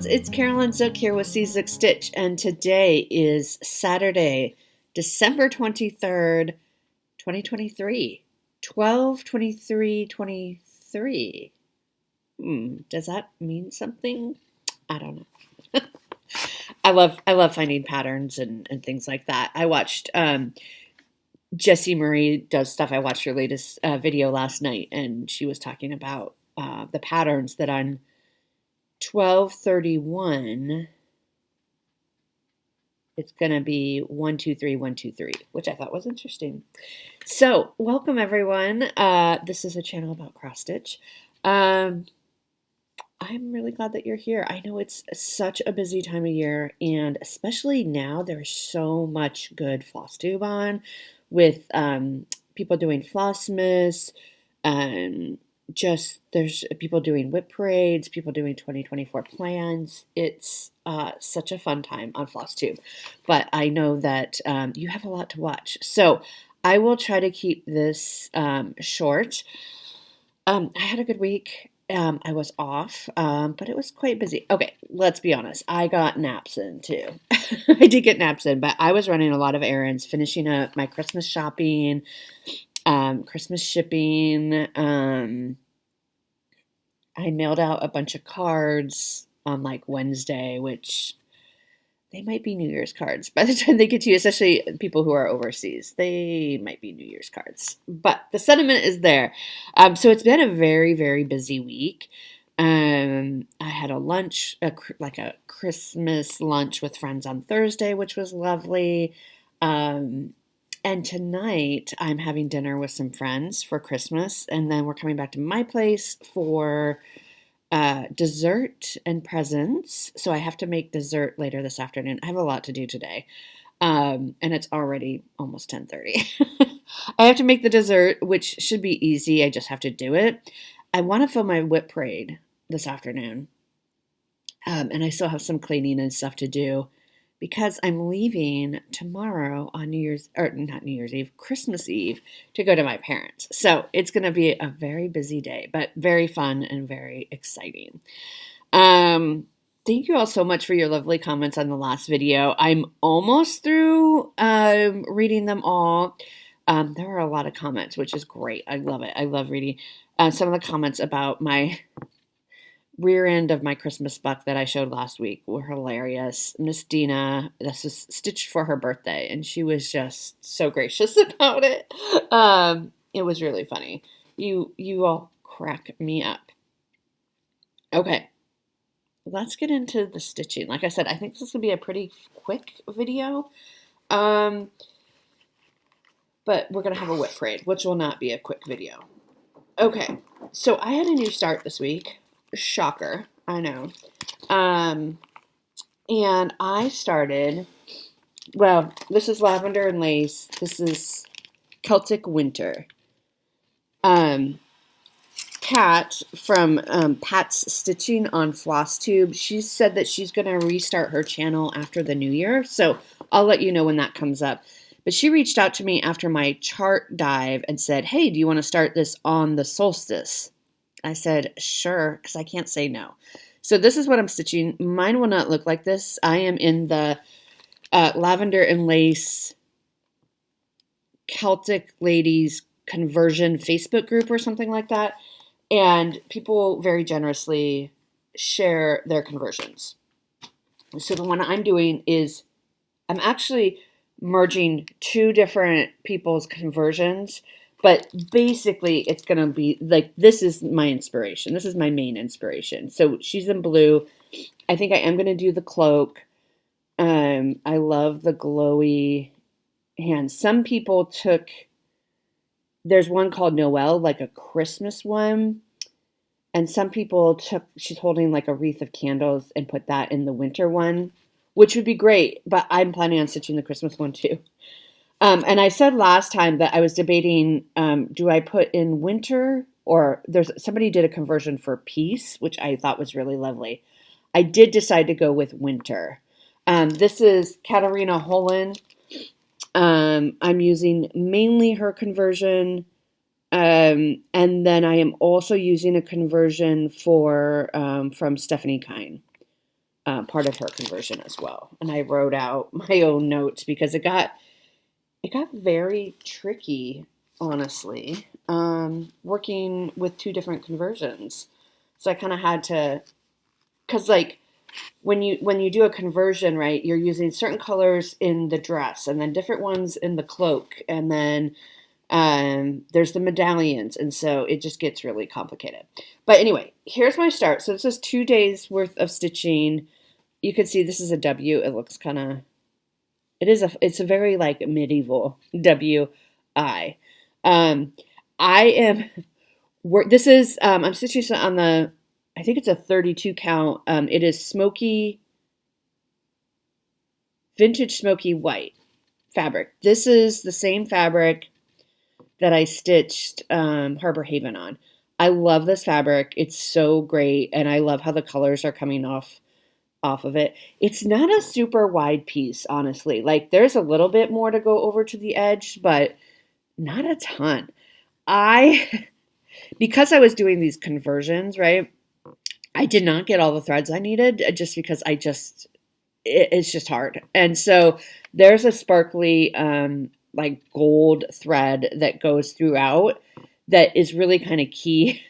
friends, it's Carolyn Zook here with C6 Stitch, and today is Saturday, December 23rd, 2023, 12/23/23. Does that mean something? I don't know. I love finding patterns and things like that. I watched Jessie Marie does stuff. I watched her latest video last night, and she was talking about the patterns that on 12/31 it's going to be 1 2 3 1 2 3, which I thought was interesting. So welcome everyone. This is a channel about cross stitch. I'm really glad that you're here. I know it's such a busy time of year, and especially now there's so much good Flosstube on with people doing Flossmas, there's people doing whip parades, people doing 2024 plans. It's such a fun time on Flosstube, but I know that you have a lot to watch, so I will try to keep this short. I had a good week. I was off, but it was quite busy. Okay, let's be honest. I got naps in too. I did get naps in, but I was running a lot of errands, finishing up my Christmas shopping, Christmas shipping. I mailed out a bunch of cards on like Wednesday, which they might be New Year's cards by the time they get to you, especially people who are overseas. They might be New Year's cards, but the sentiment is there. So it's been a very, very busy week. I had a lunch, like a Christmas lunch with friends on Thursday, which was lovely. And tonight I'm having dinner with some friends for Christmas, and then we're coming back to my place for dessert and presents. So I have to make dessert later this afternoon. I have a lot to do today. And it's already almost 10:30. I have to make the dessert, which should be easy. I just have to do it. I want to film my whip parade this afternoon. And I still have some cleaning and stuff to do because I'm leaving tomorrow on not New Year's Eve, Christmas Eve, to go to my parents. So it's going to be a very busy day, but very fun and very exciting. Thank you all so much for your lovely comments on the last video. I'm almost through reading them all. There are a lot of comments, which is great. I love it. I love reading some of the comments about my rear end of my Christmas buck that I showed last week were hilarious. Miss Dina, this was stitched for her birthday, and she was just so gracious about it. It was really funny. You all crack me up. Okay, let's get into the stitching. Like I said, I think this is gonna be a pretty quick video. But we're gonna have a whip parade, which will not be a quick video. Okay, so I had a new start this week. Shocker, I know. And I started, well, this is Lavender and Lace. This is Celtic Winter. Pat from Pat's Stitching on Flosstube, she said that she's going to restart her channel after the new year, so I'll let you know when that comes up. But she reached out to me after my chart dive and said, hey, do you want to start this on the solstice? I said, sure, because I can't say no. So this is what I'm stitching. Mine will not look like this. I am in the Lavender and Lace Celtic Ladies Conversion Facebook group or something like that. And people very generously share their conversions. So the one I'm doing is I'm actually merging two different people's conversions. But basically, it's going to be like, this is my inspiration. This is my main inspiration. So she's in blue. I think I am going to do the cloak. I love the glowy hands. Some people there's one called Noel, like a Christmas one. And some people she's holding like a wreath of candles and put that in the winter one, which would be great. But I'm planning on stitching the Christmas one too. And I said last time that I was debating, do I put in winter, or somebody did a conversion for peace, which I thought was really lovely. I did decide to go with winter. This is Katarina Holland. I'm using mainly her conversion. And then I am also using a conversion from Stephanie Kine. part of her conversion as well. And I wrote out my own notes because it got very tricky, honestly, working with two different conversions. So I kind of had to, because like when you do a conversion, right, you're using certain colors in the dress and then different ones in the cloak, and then there's the medallions, and so it just gets really complicated. But anyway, here's my start. So this is 2 days worth of stitching. You can see this is a W. It looks kind of, it's a very like medieval W I. I am this is I'm stitching on the, I think it's a 32 count. It is vintage smoky white fabric. This is the same fabric that I stitched Harbor Haven on. I love this fabric. It's so great, and I love how the colors are coming off of it. It's not a super wide piece, honestly. Like there's a little bit more to go over to the edge, but not a ton. Because I was doing these conversions, right? I did not get all the threads I needed just because it's just hard. And so there's a sparkly like gold thread that goes throughout that is really kind of key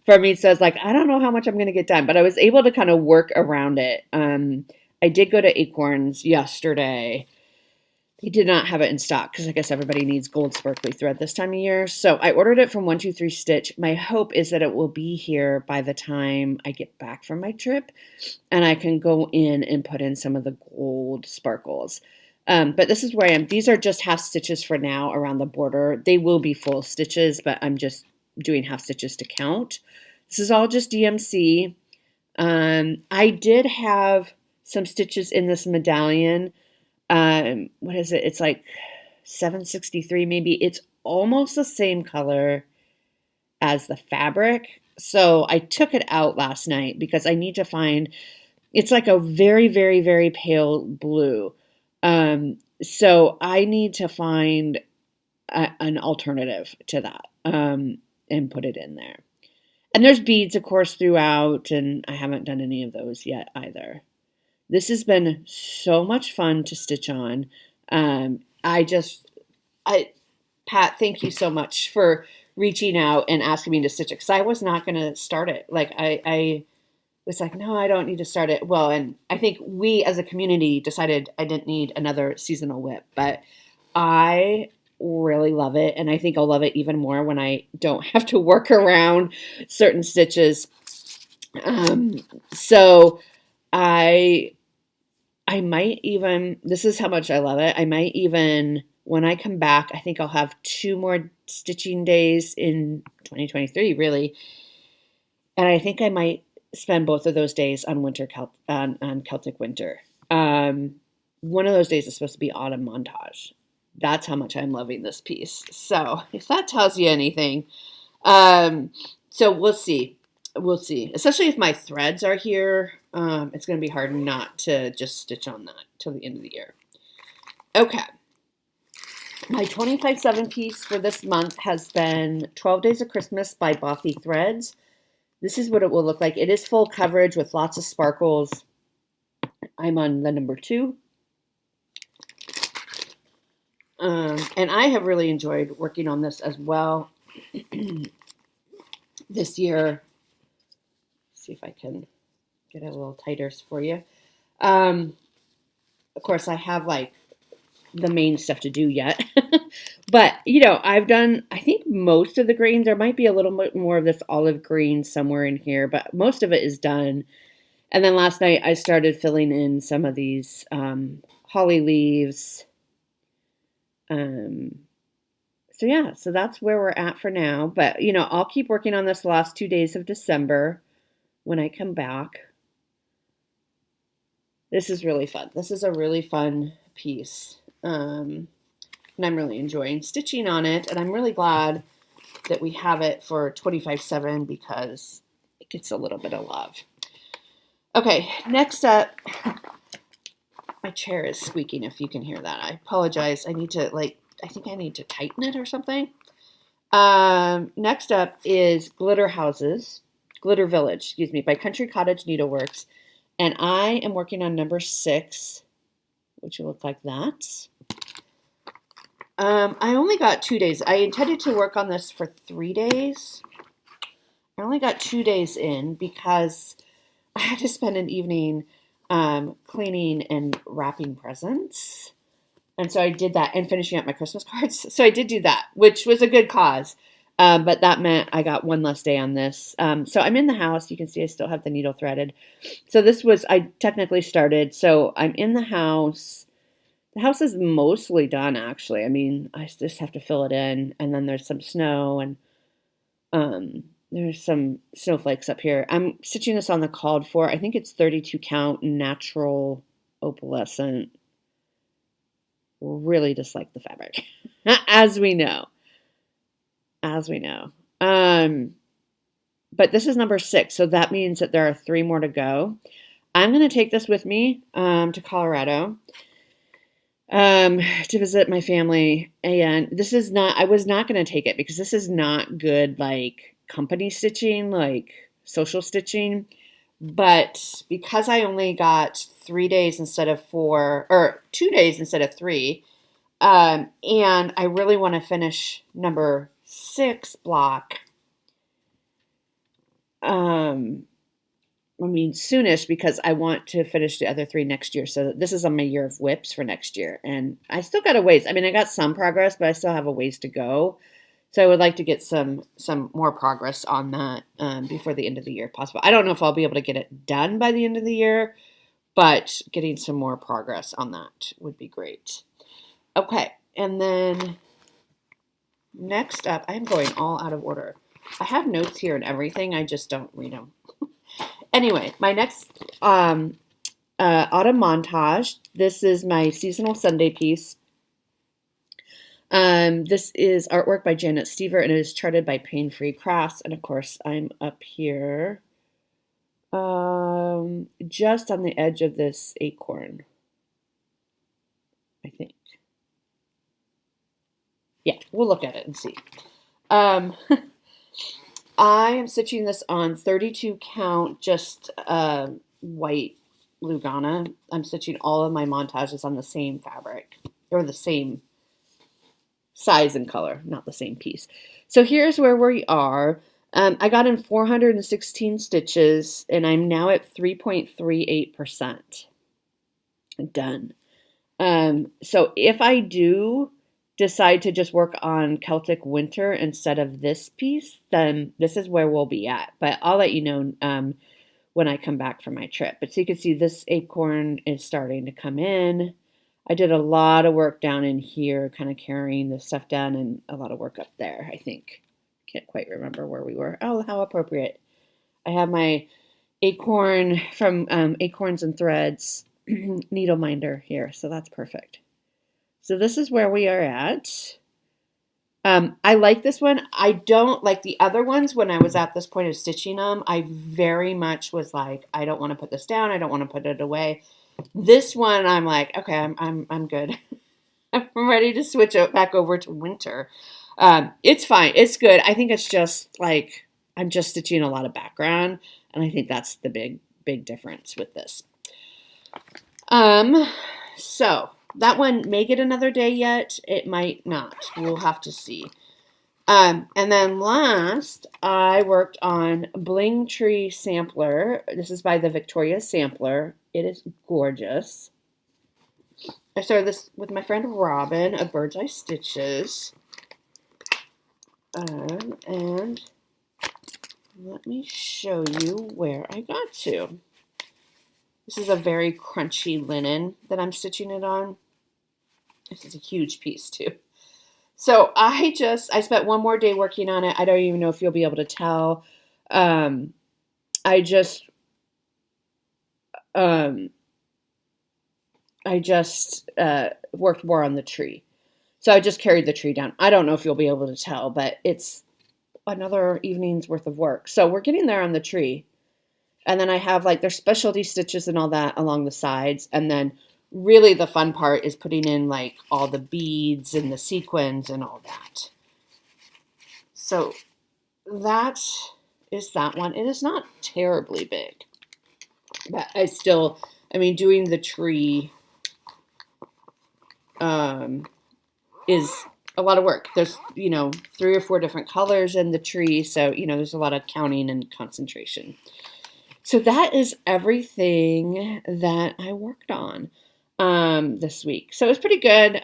for me. So it's like, I don't know how much I'm going to get done, but I was able to kind of work around it. I did go to Acorns yesterday. He did not have it in stock because I guess everybody needs gold sparkly thread this time of year. So I ordered it from 123 Stitch. My hope is that it will be here by the time I get back from my trip and I can go in and put in some of the gold sparkles. But this is where I am. These are just half stitches for now around the border. They will be full stitches, but I'm just doing half stitches to count. This is all just DMC. I did have some stitches in this medallion. What is it? It's like 763 maybe. It's almost the same color as the fabric. So I took it out last night because I need to find, it's like a very, very, very pale blue. So I need to find an alternative to that, and put it in there. And there's beads, of course, throughout, and I haven't done any of those yet either. This has been so much fun to stitch on. Pat, thank you so much for reaching out and asking me to stitch it because I was not going to start it. Like I was like, no, I don't need to start it. Well, and I think we as a community decided I didn't need another seasonal whip, but I really love it. And I think I'll love it even more when I don't have to work around certain stitches. So I might even, this is how much I love it. I might even, when I come back, I think I'll have 2 more stitching days in 2023, really. And I think I might spend both of those days on on Celtic Winter. One of those days is supposed to be Autumn Montage. That's how much I'm loving this piece. So if that tells you anything, so we'll see. We'll see. Especially if my threads are here, it's going to be hard not to just stitch on that till the end of the year. Okay. My 25/7 piece for this month has been 12 Days of Christmas by Bothy Threads. This is what it will look like. It is full coverage with lots of sparkles. I'm on the number 2. And I have really enjoyed working on this as well this year. Let's see if I can get it a little tighter for you. Of course, I have like the main stuff to do yet. But, I've done, I think most of the green. There might be a little bit more of this olive green somewhere in here, but most of it is done. And then last night I started filling in some of these holly leaves. So that's where we're at for now. But, I'll keep working on this the last 2 days of December when I come back. This is really fun. This is a really fun piece. And I'm really enjoying stitching on it. And I'm really glad that we have it for 25/7 because it gets a little bit of love. Okay, next up, my chair is squeaking if you can hear that. I apologize. I think I need to tighten it or something. Next up is Glitter Village, by Country Cottage Needleworks. And I am working on number 6, which will look like that. I only got 2 days. I intended to work on this for 3 days. I only got 2 days in because I had to spend an evening cleaning and wrapping presents. And so I did that and finishing up my Christmas cards. So I did do that, which was a good cause. But that meant I got one less day on this. So I'm in the house. You can see I still have the needle threaded. So I technically started. So I'm in the house. The house is mostly done, actually. I mean, I just have to fill it in. And then there's some snow and there's some snowflakes up here. I'm stitching this on the called for. I think it's 32 count natural opalescent. Really dislike the fabric, as we know. But this is number 6, so that means that there are 3 more to go. I'm going to take this with me to Colorado to visit my family. And I was not going to take it because this is not good, like company stitching, like social stitching. But because I only got 3 days instead of 4, or 2 days instead of 3, and I really want to finish number 6 block, soonish, because I want to finish the other 3 next year. So this is on my year of whips for next year. And I still got a ways. I got some progress, but I still have a ways to go. So I would like to get some more progress on that before the end of the year if possible. I don't know if I'll be able to get it done by the end of the year, but getting some more progress on that would be great. Okay, and then next up, I'm going all out of order. I have notes here and everything, I just don't read them. Anyway, my next autumn montage. This is my seasonal Sunday piece. This is artwork by Janet Stever, and it is charted by Pain Free Crafts. And of course, I'm up here just on the edge of this acorn, I think. Yeah, we'll look at it and see. I am stitching this on 32 count, just white Lugana. I'm stitching all of my montages on the same fabric, or the same size and color, not the same piece. So here's where we are. I got in 416 stitches, and I'm now at 3.38% done. So if I do decide to just work on Celtic Winter instead of this piece, then this is where we'll be at. But I'll let you know when I come back from my trip. But so you can see this acorn is starting to come in. I did a lot of work down in here, kind of carrying the stuff down, and a lot of work up there, I think. Can't quite remember where we were. Oh, how appropriate. I have my acorn from Acorns and Threads needle minder here, so that's perfect. So this is where we are at. I like this one. I don't like the other ones. When I was at this point of stitching them, I very much was like, I don't want to put this down. I don't want to put it away. This one, I'm like, okay, I'm good. I'm ready to switch it back over to winter. It's fine. It's good. I think it's just like I'm just stitching a lot of background, and I think that's the big difference with this. So that one may get another day yet. It might not. We'll have to see. And then last, I worked on Bling Tree Sampler. This is by the Victoria Sampler. It is gorgeous. I started this with my friend Robin of Bird's Eye Stitches. And let me show you where I got to. This is a very crunchy linen that I'm stitching it on. This is a huge piece too. So I spent one more day working on it. I don't even know if you'll be able to tell. I just worked more on the tree. So I just carried the tree down. I don't know if you'll be able to tell, but it's another evening's worth of work. So we're getting there on the tree. And then I have like there's specialty stitches and all that along the sides. And then really the fun part is putting in like all the beads and the sequins and all that. So that is that one. It is not terribly big. But I mean, doing the tree um, is a lot of work. There's, 3 or 4 different colors in the tree. So, there's a lot of counting and concentration. So that is everything that I worked on this week. So it was pretty good.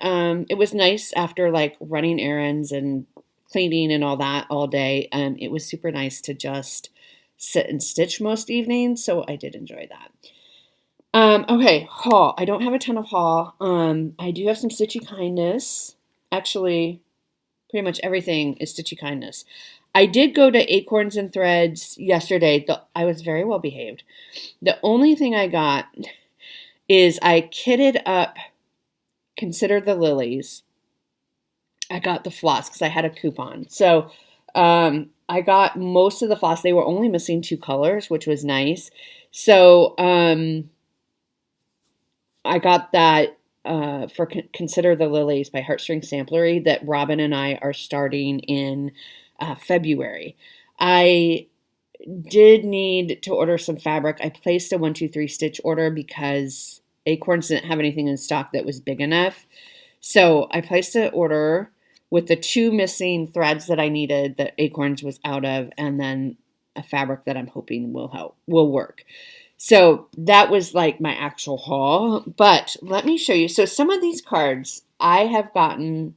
It was nice after like running errands and cleaning and all that all day. It was super nice to just sit and stitch most evenings. So I did enjoy that. Okay, haul. I don't have a ton of haul. I do have some Stitchy Kindness. Actually, pretty much everything is Stitchy Kindness. I did go to Acorns and Threads yesterday. I was very well behaved. The only thing I got is I kitted up Consider the Lilies. I got the floss because I had a coupon. So I got most of the floss. They were only missing 2 colors, which was nice. So I got that for Consider the Lilies by Heartstring Samplery that Robin and I are starting in February. I did need to order some fabric. I placed a 1-2-3 stitch order because Acorns didn't have anything in stock that was big enough. So I placed an order with the 2 missing threads that I needed that Acorns was out of, and then a fabric that I'm hoping will work. So that was like my actual haul. But let me show you. So some of these cards I have gotten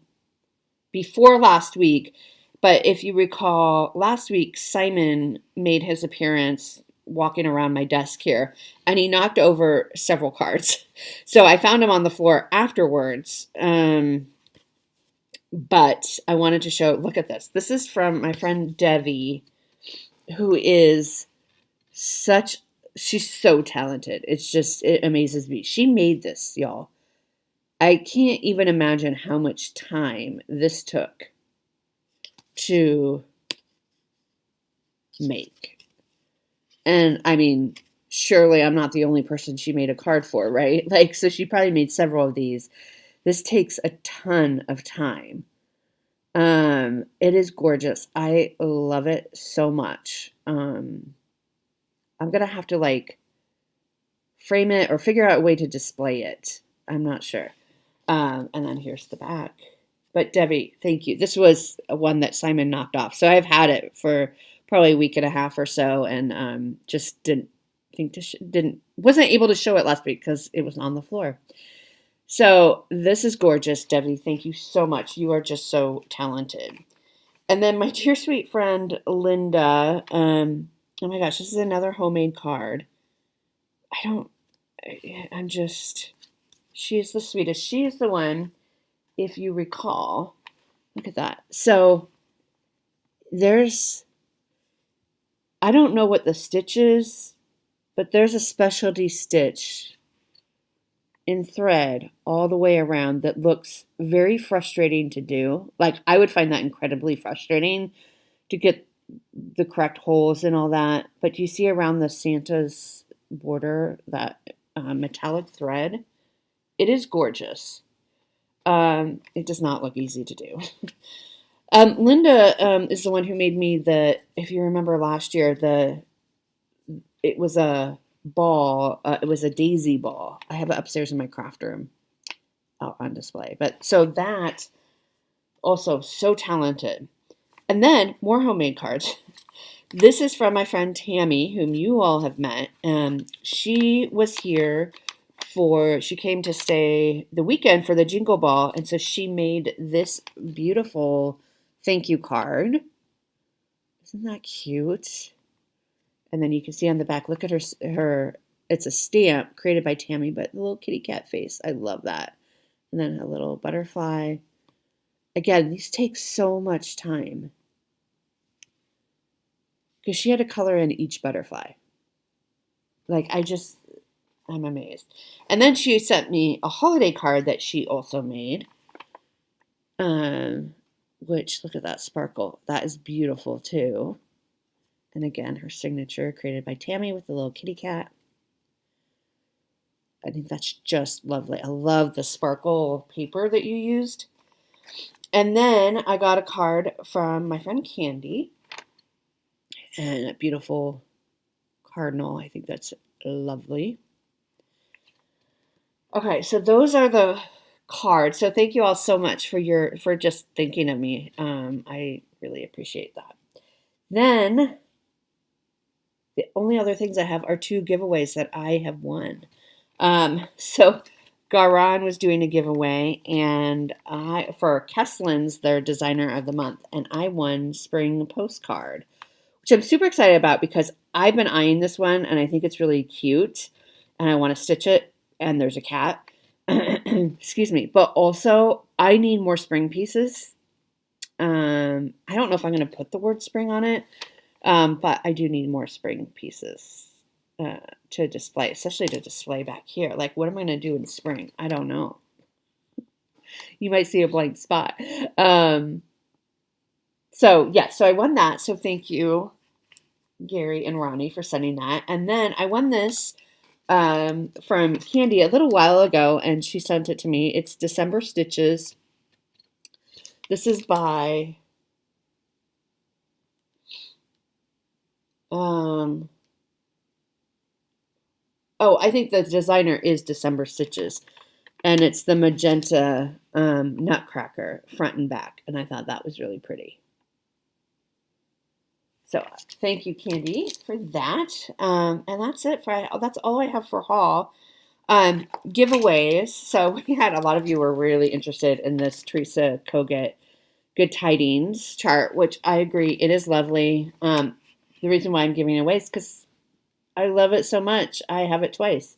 before last week. But if you recall, last week Simon made his appearance walking around my desk here, and he knocked over several cards. So I found him on the floor afterwards. But I wanted to show, look at this. This is from my friend Devi, who is she's so talented. It amazes me. She made this, y'all. I can't even imagine how much time this took to make. And I mean, surely I'm not the only person she made a card for, right? Like, so she probably made several of these. This takes a ton of time. It is gorgeous. I love it so much. I'm gonna have to like frame it or figure out a way to display it. I'm not sure. And then here's the back. But Debbie, thank you. This was one that Simon knocked off. So I've had it for probably a week and a half or so, and just wasn't able to show it last week because it was on the floor. So this is gorgeous, Debbie. Thank you so much. You are just so talented. And then my dear sweet friend Linda. Oh my gosh, this is another homemade card. She is the sweetest. She is the one, if you recall. Look at that. So I don't know what the stitch is, but there's a specialty stitch in thread all the way around that looks very frustrating to do. Like, I would find that incredibly frustrating to get the correct holes and all that. But you see around the Santa's border that metallic thread? It is gorgeous. It does not look easy to do. Linda is the one who made me if you remember last year, it was a ball. It was a daisy ball. I have it upstairs in my craft room out on display. But so that, also so talented. And then more homemade cards. This is from my friend Tammy, whom you all have met. She was here she came to stay the weekend for the Jingle Ball. And so she made this beautiful thank you card. Isn't that cute? And then you can see on the back, look at her, it's a stamp created by Tammy, but the little kitty cat face. I love that. And then a little butterfly. Again, these take so much time because she had to color in each butterfly. Like, I'm amazed. And then she sent me a holiday card that she also made. Which, look at that sparkle. That is beautiful too. And again, her signature created by Tammy with the little kitty cat. I think that's just lovely. I love the sparkle paper that you used. And then I got a card from my friend Candy. And a beautiful cardinal. I think that's lovely. Okay, so those are the cards. So thank you all so much for just thinking of me. I really appreciate that. Then the only other things I have are 2 giveaways that I have won. So Garan was doing a giveaway, and for Kesslin's, their designer of the month, and I won spring postcard, which I'm super excited about because I've been eyeing this one, and I think it's really cute, and I want to stitch it. And there's a cat. Excuse me, but also I need more spring pieces. I don't know if I'm going to put the word spring on it. But I do need more spring pieces to display, especially to display back here. Like, what am I going to do in spring? I don't know. You might see a blank spot. So I won that. So thank you, Gary and Ronnie, for sending that. And then I won this from Candy a little while ago, and she sent it to me. It's December Stitches. This is by... I think the designer is December Stitches, and it's the magenta nutcracker front and back, and I thought that was really pretty. So thank you, Candy, for that. And that's it that's all I have for haul. Giveaways. So we had a lot of you were really interested in this Teresa Koget Good Tidings chart, which I agree, it is lovely. The reason why I'm giving it away is because I love it so much. I have it twice.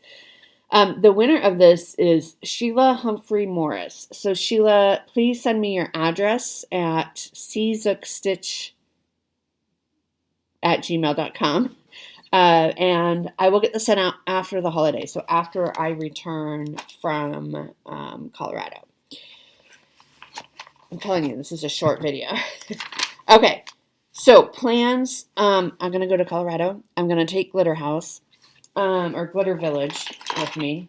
The winner of this is Sheila Humphrey Morris. So Sheila, please send me your address at czookstitch@gmail.com. And I will get this sent out after the holiday. So after I return from Colorado. I'm telling you, this is a short video. Okay. So plans, I'm going to go to Colorado. I'm going to take Glitter House, or Glitter Village with me.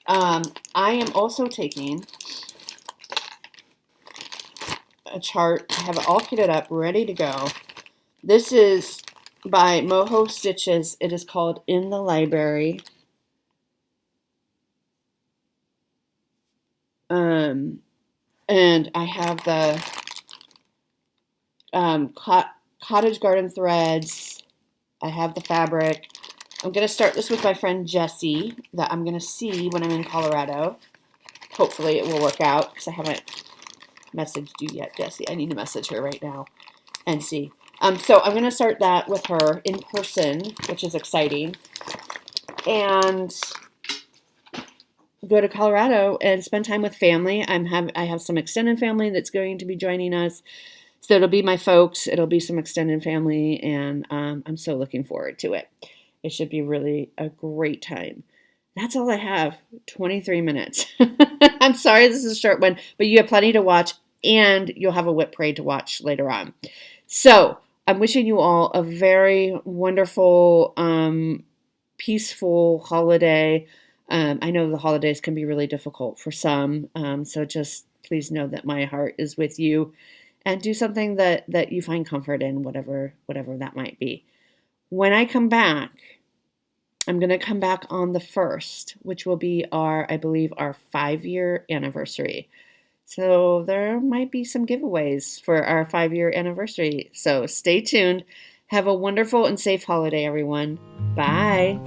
I am also taking a chart. I have it all kitted up, ready to go. This is by Moho Stitches. It is called In the Library. And I have the cottage garden threads. I have the fabric. I'm going to start this with my friend Jessie that I'm going to see when I'm in Colorado. Hopefully it will work out because I haven't messaged you yet, Jessie. I need to message her right now and see. So I'm going to start that with her in person, which is exciting. And go to Colorado and spend time with family. I have some extended family that's going to be joining us. So it'll be my folks, it'll be some extended family, and I'm so looking forward to it. It should be really a great time. That's all I have, 23 minutes. I'm sorry this is a short one, but you have plenty to watch, and you'll have a whip parade to watch later on. So I'm wishing you all a very wonderful, peaceful holiday. I know the holidays can be really difficult for some, so just please know that my heart is with you. And do something that you find comfort in, whatever that might be. When I come back, I'm going to come back on the 1st, which will be our 5-year anniversary. So there might be some giveaways for our 5-year anniversary. So stay tuned. Have a wonderful and safe holiday, everyone. Bye.